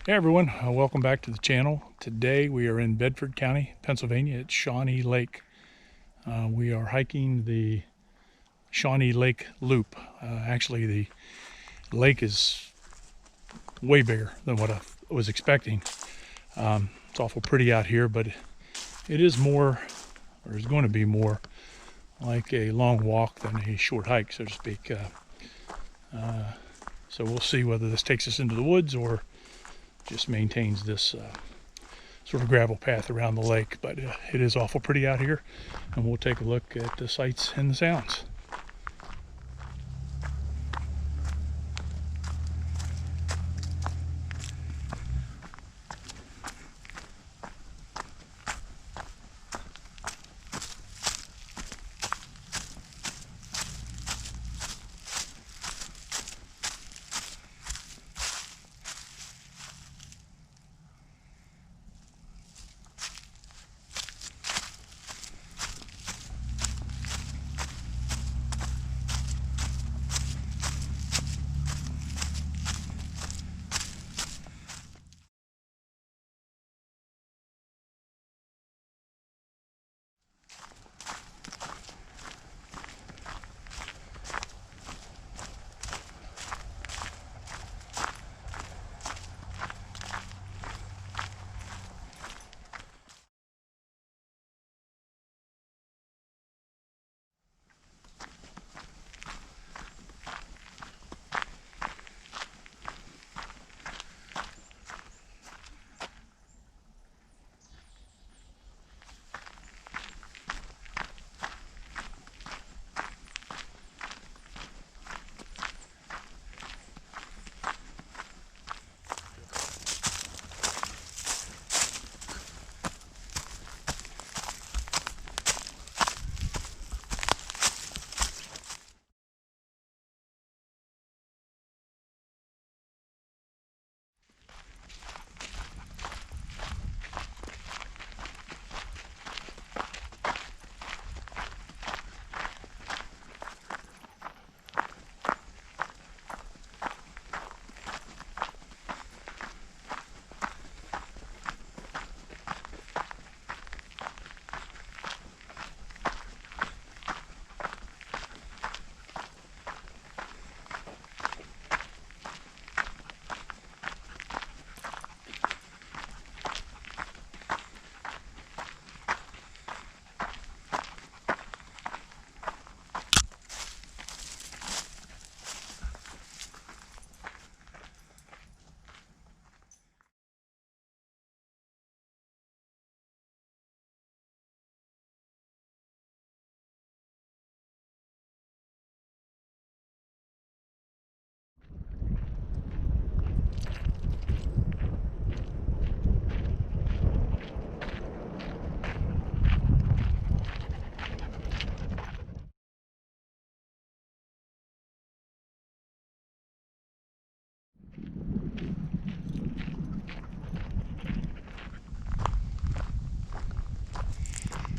Hey everyone, welcome back to the channel. Today we are in Bedford County, Pennsylvania at Shawnee Lake. We are hiking the Shawnee Lake Loop. Actually, the lake is way bigger than what I was expecting. It's awful pretty out here, but it is more, or is going to be more, like a long walk than a short hike, so to speak. So we'll see whether this takes us into the woods or just maintains this sort of gravel path around the lake. But it is awful pretty out here, and we'll take a look at the sights and the sounds.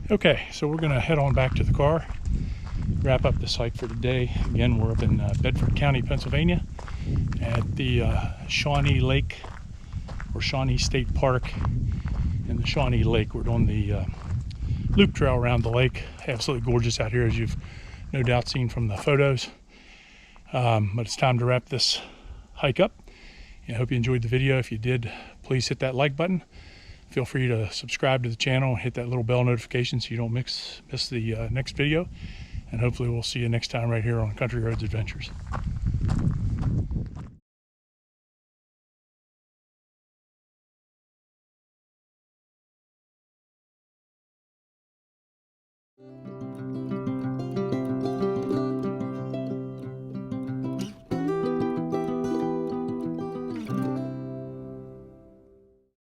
Okay, so we're going to head on back to the car, wrap up this hike for today. Again, we're up in Bedford County, Pennsylvania at the Shawnee Lake, or Shawnee State Park in the Shawnee Lake. We're doing the loop trail around the lake. Absolutely gorgeous out here, as you've no doubt seen from the photos. But it's time to wrap this hike up. I hope you enjoyed the video. If you did, please hit that like button. Feel free to subscribe to the channel and hit that little bell notification so you don't miss the next video. And hopefully we'll see you next time right here on Country Roads Adventures.